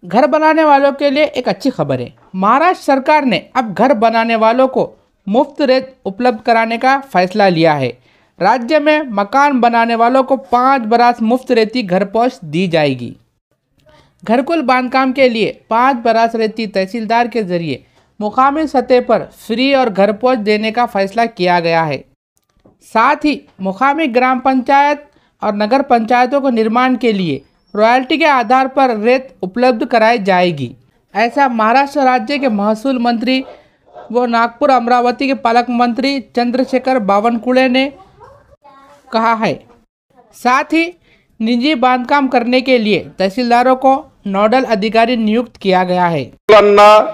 घर बनाने वालों के लिए एक अच्छी खबर है। महाराष्ट्र सरकार ने अब घर बनाने वालों को मुफ्त रेत उपलब्ध कराने का फैसला लिया है। राज्य में मकान बनाने वालों को 5 बरास मुफ्त रेती घर पहुंच दी जाएगी। घरकुल बांधकाम के लिए 5 बरास रेती तहसीलदार के जरिए मुकामी सतह पर फ्री और घर पहुंच देने का फैसला किया गया है। साथ ही मुकामी ग्राम पंचायत और नगर पंचायतों को निर्माण के लिए रॉयल्टी के आधार पर रेत उपलब्ध कराई जाएगी। ऐसा महाराष्ट्र राज्य के महसूल मंत्री व नागपुर अमरावती के पालक मंत्री चंद्रशेखर बावनकुळे ने कहा है। साथ ही निजी बांधकाम करने के लिए तहसीलदारों को नोडल अधिकारी नियुक्त किया गया है।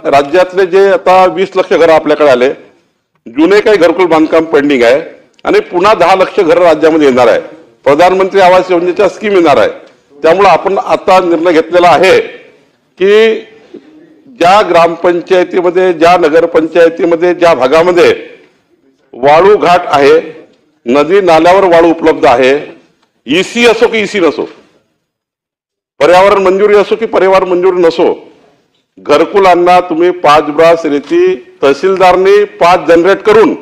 राज्यातले जे आता 20 लक्ष घर आपल्याकडे आले, जुने काही घरकुल बांधकाम पेंडिंग आहे आणि पुन्हा 10 लक्ष घर राज्यामध्ये येणार आहे। प्रधानमंत्री आवास योजनेच्या स्कीम येणार आहे। त्यामुळे आपण आता निर्णय घेतलेला आहे की ज्या ग्रामपंचायतीमध्ये, ज्या नगरपंचायतीमध्ये, ज्या भागामध्ये वाळू घाट आहे, नदी नाल्यावर वाळू उपलब्ध आहे, ईसी असो की ईसी नसो, पर्यावरण मंजुरी असो की पर्यावरण मंजुरी नसो, घरकुलांना तुम्ही 5 ब्रास रेती तहसीलदारनी 5 जनरेट करून,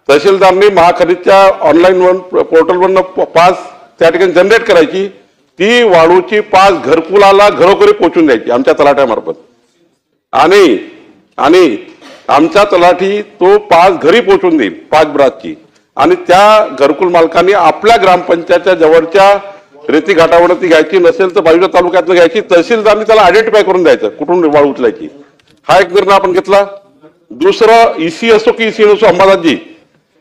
तहसीलदारनी महाखनिजच्या ऑनलाईन पोर्टलवरून 5 त्या ठिकाणी जनरेट करायची, ती वाळूची 5 घरकुलाला घरोघरी पोहोचून द्यायची आमच्या तलाठ्यामार्फत आणि आमचा तलाठी तो 5 घरी पोहोचून देईल 5 ब्रासची, आणि त्या घरकुल मालकांनी आपल्या ग्रामपंचायतच्या जवळच्या रेती घाटावरती घ्यायची, नसेल तर बाजूच्या तालुक्यातून घ्यायची, तहसीलदारनी त्याला आयडेंटिफाय करून द्यायचं कुठून वाळू उचलायची। हा एक निर्णय आपण घेतला। दुसरं, ईसी असो की ईसी नसो, अंबादासजी,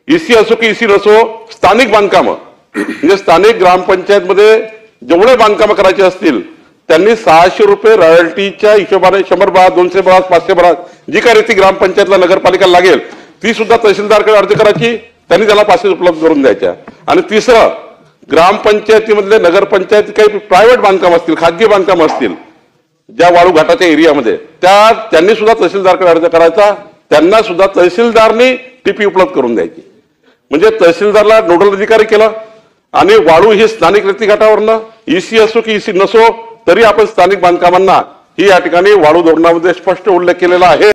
ईसी असो की ईसी नसो, स्थानिक बांधकाम म्हणजे स्थानिक ग्रामपंचायतमध्ये जेवढे बांधकाम करायचे असतील त्यांनी 600 रुपये रॉयल्टीच्या हिशोबाने 100 ब्रास, 200 ब्रास, 500 ब्रास जी काही रेती ग्रामपंचायतला नगरपालिकेला लागेल ती सुद्धा तहसीलदारकडे अर्ज करायची, त्यांनी त्याला पासेस उपलब्ध करून द्यायच्या। आणि तिसरं, ग्रामपंचायतीमधले नगरपंचायत काही प्रायव्हेट बांधकाम असतील, खाजगी बांधकाम असतील ज्या वाळू घाटाच्या एरियामध्ये, त्यांनी सुद्धा तहसीलदारकडे अर्ज करायचा, त्यांना सुद्धा तहसीलदारनी टीपी उपलब्ध करून द्यायची। म्हणजे तहसीलदारला नोडल अधिकारी केला आणि वाळू ही स्थानिक रेती घाटावरनं ईसी असो की ईसी नसो तरी आपण स्थानिक बांधकामांना ही या ठिकाणी वाळू धोरणामध्ये स्पष्ट उल्लेख केलेला आहे।